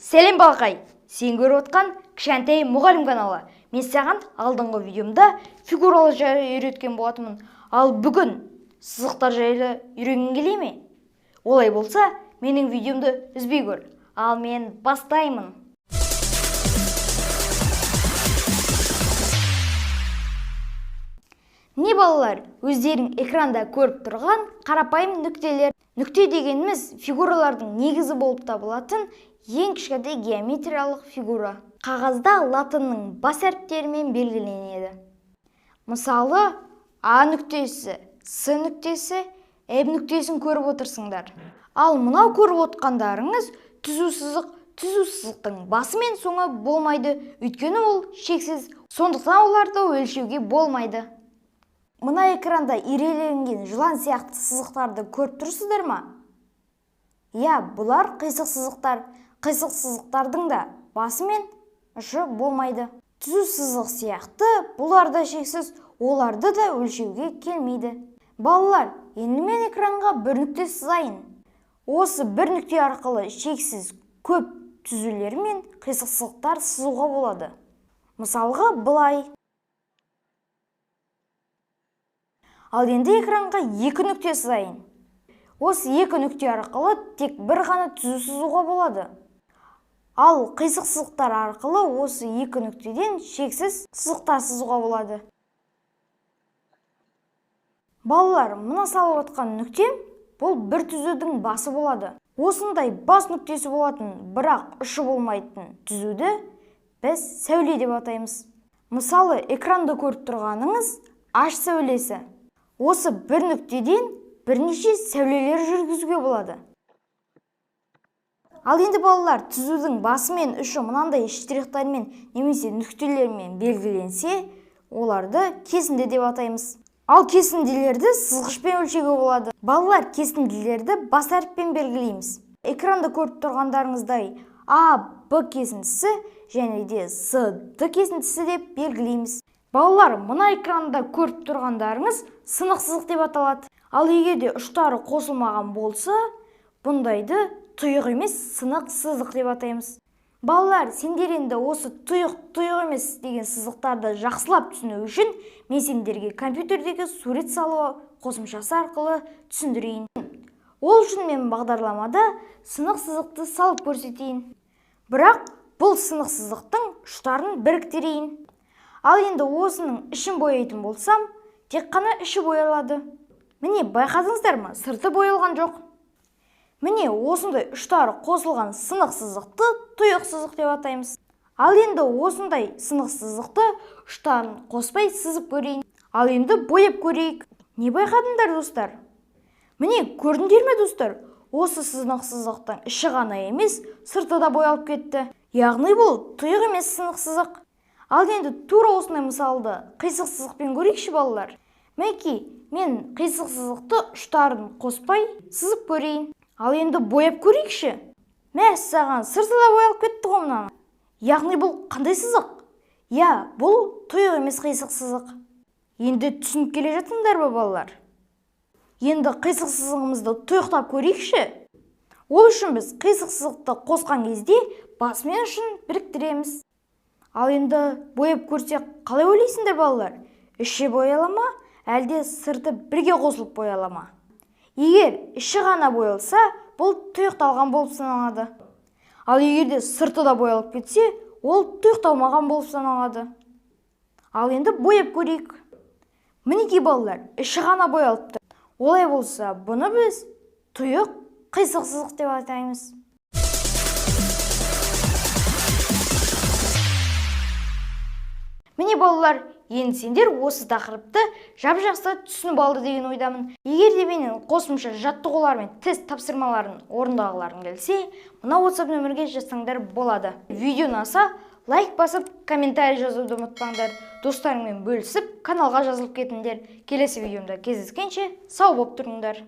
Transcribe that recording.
Сәлем балақай, сен көріп отқан кішкентай мұғалім каналы. Мен саған алдыңғы видеомда фигуралы жайлы үйреткен болатынмын. Ал бүгін сызықтар жайлы үйренгің келе ме? Олай болса, менің видеомды үзбей көр. Ал мен бастаймын. Не балалар, өздерің экранда көріп тұрған қарапайым нүктелер. Нүкте дегеніміз фигуралардың негізі болып табылатын ең кішкентай геометриялық фигура. Қағазда латынның бас әріптерімен белгіленеді. Мысалы, А нүктесі, С нүктесі, Б нүктесін көріп отырсыңдар. Ал мынау көріп отқандарыңыз түзу сызық. Түзу сызықтың басы мен соңы болмайды, өйткені ол шексіз. Сондықтан оларды өлшеуге болмайды. Мына экранда иреленген жылан сияқты сызықтарды көріп тұрсыздар ма? Иә, бұлар қисық сызықтар. Қисық сызықтардың да басы мен ұшы болмайды. Түзу сызық сияқты бұлар да шексіз, оларды да өлшеуге келмейді. Балалар, енді мен экранға бір нүкте сызайын. Осы бір нүкте арқылы шексіз көп түзулер мен қисық сызықтар сызуға болады. Мысалға, былай. Ал енді экранға екі нүкте сызайын. Осы екі нүкте арқылы тек бір ғана түзу сызуға болады. Ал қисық сызықтар арқылы осы екі нүктеден шексіз сызықтар сызуға болады. Балалар, мына салып отқан нүкте бұл бір түзудің басы болады. Осындай бас нүктесі болатын, бірақ ұшы болмайтын түзуді біз сәуле деп атаймыз. Мысалы, экранда көріп тұрғаныңыз H сәулесі. Осы бір нүктеден бірнеше сәулелер жүргізуге болады. Ал енді балалар, түзудің басы мен ұшы мынандай штрихтармен немесе нүктелермен белгіленсе, оларды кесінді деп атаймыз. Ал кесінділерді сызғышпен өлшеуге болады. Балалар, кесінділерді бас әріппен белгілейміз. Экранда көріп тұрғандарыңыздай А, Б кесіндісі және де С, Д кесіндісі деп белгілейміз. Балалар, мына экранда көріп тұрғандарыңыз сынық сызық деп аталады. Ал егер де ұштары қосылмаған болса, бұндайды тұйық емес сынық сызық деп атаймыз. Балалар, сендер енді осы тұйық емес деген сызықтарды жақсылап түсіну үшін мен сендерге компьютердегі сурет салу қосымшасы арқылы түсіндірейін. Ол үшін мен бағдарламада сынық сызықты салып көрсетейін. Бірақ бұл сынық сызықтың ұштарын біріктірейін. Ал енді осының ішін бояйтын болсам, тек қана іші боялады. Міне, байқадыңыздар ма, сырты боялған жоқ. Міне, осындай ұштары қосылған сынық сызықты тұйық сызық деп атаймыз. Ал енді осындай сынық сызықты ұштарын қоспай сызып көрейін. Ал енді бояп көрейік. Не байқадыңдар, достар? Міне, көрдіңдер ме, достар? Осы сынық сызықтың іші ғана емес, сырты да боялып кетті. Яғни бұл тұйық емес сынық сызық. Ал енді тура осындай мысалды қисық сызықпен көрейікші, балалар. Мінекей, мен қисық сызықты ұштарын қоспай сызып көрейін. Ал енді бояп көрейікші. Мәссаған, сырты да боялып кетті ғой мынаны. Яғни бұл қандай сызық? Я, бұл тұйық емес қисық сызық. Енді түсініп келе жатыңдар ба, балалар? Енді қисық сызығымызды тұйықтап көрейікші. Ол үшін біз қисық сызықты қосқан кезде бас мен ұшын біріктіреміз. Ал енді бояп көрсек, қалай ойлайсыңдар, балалар? Іші бояла ма, әлде сырты бірге қосылып бояла ма? Егер іші ғана боялса, бұл тұйықталған болып саналады. Ал егер де сырты да боялып кетсе, ол тұйықталмаған болып саналады. Ал енді бояп көрейік. Мінекей, балалар, іші ғана боялыпты. Олай болса, бұны біз тұйық қисық сызық деп атаймыз. Міне, балалар, енді сендер осы тақырыпты жап-жақсы түсініп алды деген ойдамын. Егер де менің қосымша жаттығулар мен тест тапсырмаларын орындағыларың келсе, мына WhatsApp нөмірге жазсаңдар болады. Видео ұнаса, лайк басып, комментарий жазуды ұмытпаңдар. Достарыңмен бөлісіп, каналға жазылып кетіңдер. Келесі видеомда кездескенше сау болып тұрыңдар.